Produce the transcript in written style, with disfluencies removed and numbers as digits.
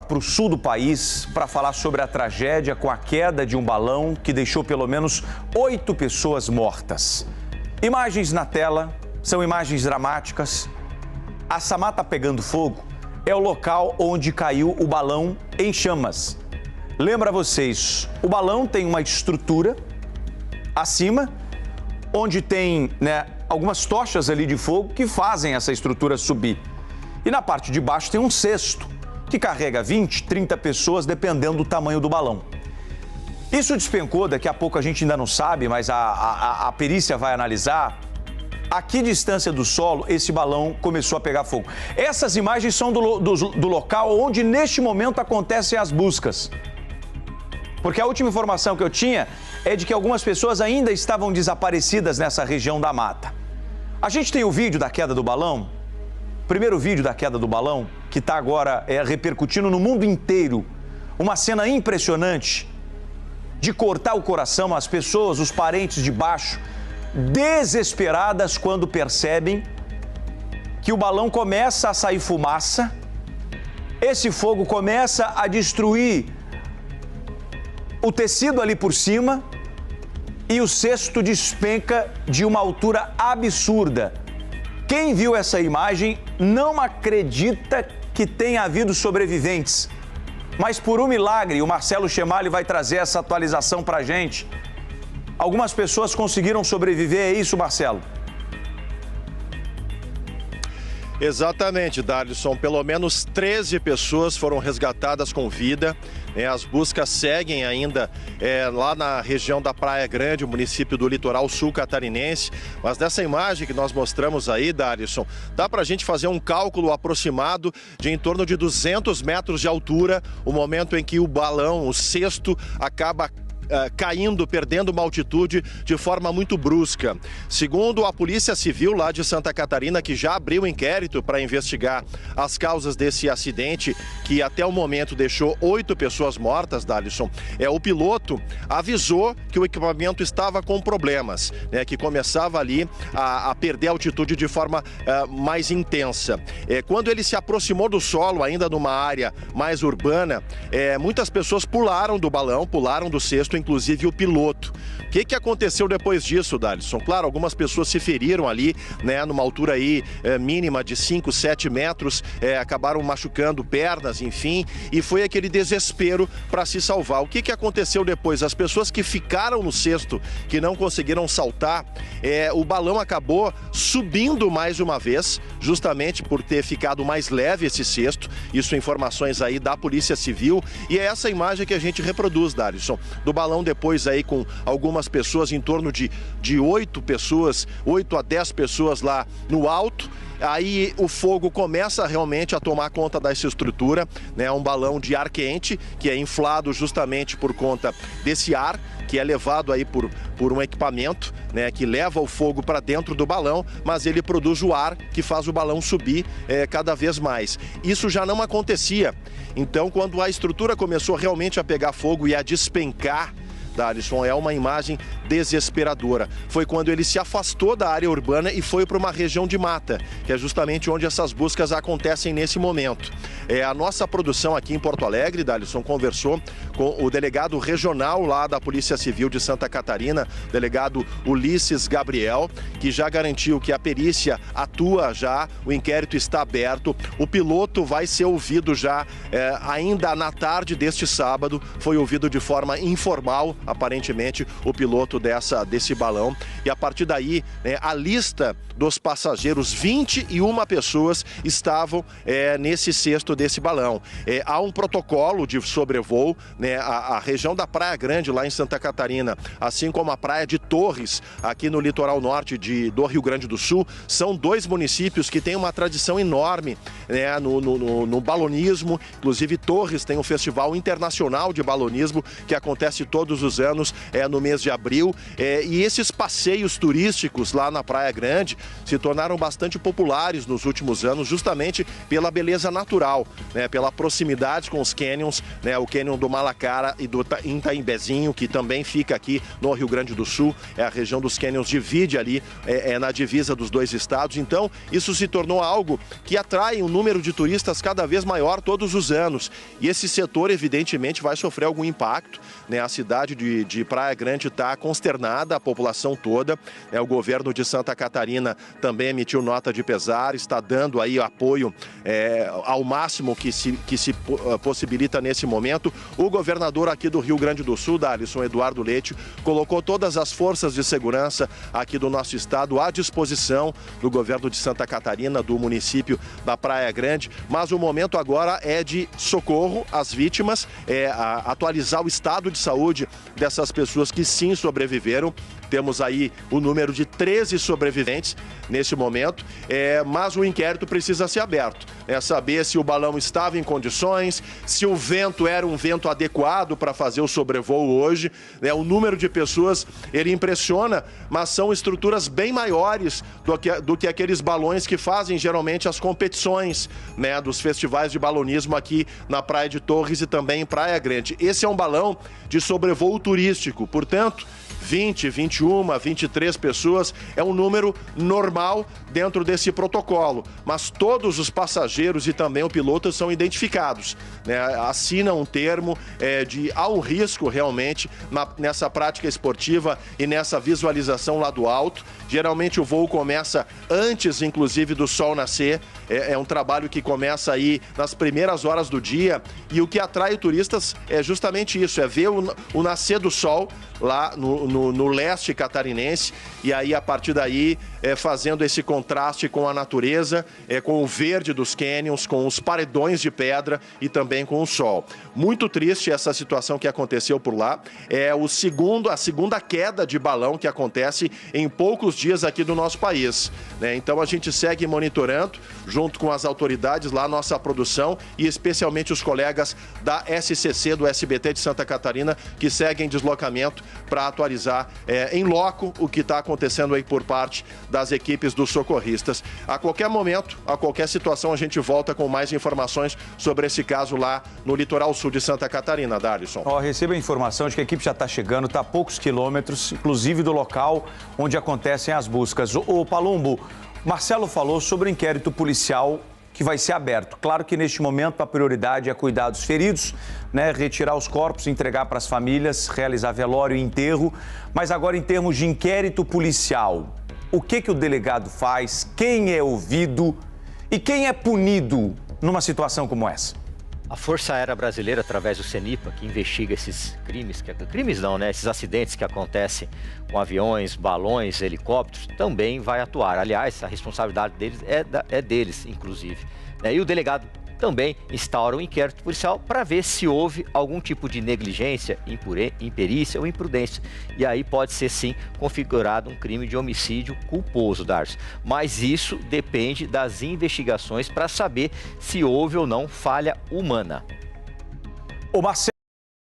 para o sul do país para falar sobre a tragédia com a queda de um balão que deixou pelo menos 8 pessoas mortas. Imagens na tela, são imagens dramáticas. A Samar está pegando fogo, é o local onde caiu o balão em chamas. Lembra vocês, o balão tem uma estrutura acima, onde tem, algumas tochas ali de fogo que fazem essa estrutura subir. E na parte de baixo tem um cesto, que carrega 20, 30 pessoas, dependendo do tamanho do balão. Isso despencou, daqui a pouco a gente ainda não sabe, mas a perícia vai analisar a que distância do solo esse balão começou a pegar fogo. Essas imagens são do local onde neste momento acontecem as buscas. Porque a última informação que eu tinha é de que algumas pessoas ainda estavam desaparecidas nessa região da mata. A gente tem o vídeo da queda do balão, o primeiro vídeo da queda do balão, que está agora repercutindo no mundo inteiro. Uma cena impressionante de cortar o coração, as pessoas, os parentes de baixo, desesperadas quando percebem que o balão começa a sair fumaça, esse fogo começa a destruir o tecido ali por cima e o cesto despenca de uma altura absurda. Quem viu essa imagem não acredita que tenha havido sobreviventes. Mas por um milagre, o Marcelo Chemali vai trazer essa atualização para a gente. Algumas pessoas conseguiram sobreviver, é isso, Marcelo? Exatamente, Darlison. Pelo menos 13 pessoas foram resgatadas com vida. As buscas seguem ainda lá na região da Praia Grande, o município do litoral sul catarinense. Mas dessa imagem que nós mostramos aí, Darlison, dá para a gente fazer um cálculo aproximado de em torno de 200 metros de altura, o momento em que o balão, o cesto, acaba caindo, perdendo uma altitude de forma muito brusca. Segundo a Polícia Civil lá de Santa Catarina, que já abriu inquérito para investigar as causas desse acidente, que até o momento deixou 8 pessoas mortas, Darlison, o piloto avisou que o equipamento estava com problemas, que começava ali a perder altitude de forma mais intensa. Quando ele se aproximou do solo, ainda numa área mais urbana, muitas pessoas pularam do balão, pularam do cesto, inclusive o piloto. O que aconteceu depois disso, Darlison? Claro, algumas pessoas se feriram ali, numa altura aí mínima de 5, 7 metros, acabaram machucando pernas, enfim, e foi aquele desespero para se salvar. O que aconteceu depois? As pessoas que ficaram no cesto, que não conseguiram saltar, o balão acabou subindo mais uma vez, justamente por ter ficado mais leve esse cesto. Isso informações aí da Polícia Civil, e é essa imagem que a gente reproduz, Darlison, do balão depois aí com algumas pessoas, em torno de 8 pessoas, 8 a 10 pessoas lá no alto. Aí o fogo começa realmente a tomar conta dessa estrutura, um balão de ar quente, que é inflado justamente por conta desse ar, que é levado aí por um equipamento, que leva o fogo para dentro do balão, mas ele produz o ar que faz o balão subir cada vez mais. Isso já não acontecia. Então, quando a estrutura começou realmente a pegar fogo e a despencar, Darlison, é uma imagem desesperadora. Foi quando ele se afastou da área urbana e foi para uma região de mata, que é justamente onde essas buscas acontecem nesse momento. A nossa produção aqui em Porto Alegre, Darlison, conversou com o delegado regional lá da Polícia Civil de Santa Catarina, delegado Ulisses Gabriel, que já garantiu que a perícia atua já, o inquérito está aberto, o piloto vai ser ouvido já ainda na tarde deste sábado, foi ouvido de forma informal, aparentemente, o piloto desse balão. E a partir daí, a lista dos passageiros, 21 pessoas estavam nesse cesto desse balão. Há um protocolo de sobrevoo, a região da Praia Grande, lá em Santa Catarina, assim como a Praia de Torres, aqui no litoral norte do Rio Grande do Sul, são 2 municípios que têm uma tradição enorme no balonismo. Inclusive, Torres tem um festival internacional de balonismo que acontece todos os anos no mês de abril. Brasil. E esses passeios turísticos lá na Praia Grande se tornaram bastante populares nos últimos anos, justamente pela beleza natural, né, pela proximidade com os cânions, né, o cânion do Malacara e do Itaimbezinho, que também fica aqui no Rio Grande do Sul. A região dos cânions divide ali, na divisa dos dois estados. Então, isso se tornou algo que atrai um número de turistas cada vez maior todos os anos. E esse setor, evidentemente, vai sofrer algum impacto, né? A cidade de Praia Grande está consternada, a população toda. O governo de Santa Catarina também emitiu nota de pesar, está dando aí apoio ao máximo que se possibilita nesse momento. O governador aqui do Rio Grande do Sul, Darlison, Eduardo Leite, colocou todas as forças de segurança aqui do nosso estado à disposição do governo de Santa Catarina, do município da Praia Grande, mas o momento agora é de socorro às vítimas, atualizar o estado de saúde dessas pessoas que sim sobreviveram. Temos aí o número de 13 sobreviventes nesse momento, mas o inquérito precisa ser aberto. Saber se o balão estava em condições, se o vento era um vento adequado para fazer o sobrevoo hoje. O número de pessoas, ele impressiona, mas são estruturas bem maiores do que aqueles balões que fazem geralmente as competições, né, dos festivais de balonismo aqui na Praia de Torres e também em Praia Grande. Esse é um balão de sobrevoo turístico, portanto, 20, 21, 23 pessoas é um número normal dentro desse protocolo, mas todos os passageiros e também o piloto são identificados, né? Assinam um termo há um risco realmente nessa prática esportiva e nessa visualização lá do alto. Geralmente o voo começa antes, inclusive, do sol nascer. É um trabalho que começa aí nas primeiras horas do dia, e o que atrai turistas é justamente isso, é ver o nascer do sol lá no leste catarinense, e aí a partir daí fazendo esse contraste com a natureza, com o verde dos cânions, com os paredões de pedra e também com o sol. Muito triste essa situação que aconteceu por lá. É a segunda queda de balão que acontece em poucos dias aqui do nosso país, né? Então a gente segue monitorando junto com as autoridades lá, nossa produção e especialmente os colegas da SCC, do SBT de Santa Catarina, que seguem em deslocamento para atualizar em loco o que está acontecendo aí por parte das equipes dos socorristas. A qualquer momento, a qualquer situação, a gente volta com mais informações sobre esse caso lá no litoral sul de Santa Catarina, Darlison. Recebo a informação de que a equipe já está chegando, está a poucos quilômetros, inclusive do local onde acontecem as buscas. O Palumbo, Marcelo falou sobre o inquérito policial que vai ser aberto. Claro que neste momento a prioridade é cuidar dos feridos, né, retirar os corpos, entregar para as famílias, realizar velório e enterro. Mas agora, em termos de inquérito policial, o que o delegado faz, quem é ouvido e quem é punido numa situação como essa? A Força Aérea Brasileira, através do CENIPA, que investiga esses crimes não, né? Esses acidentes que acontecem com aviões, balões, helicópteros, também vai atuar. Aliás, a responsabilidade deles é deles, inclusive. E o delegado também instaura um inquérito policial para ver se houve algum tipo de negligência, imperícia ou imprudência. E aí pode ser, sim, configurado um crime de homicídio culposo, Darcy. Mas isso depende das investigações para saber se houve ou não falha humana. O Marcelo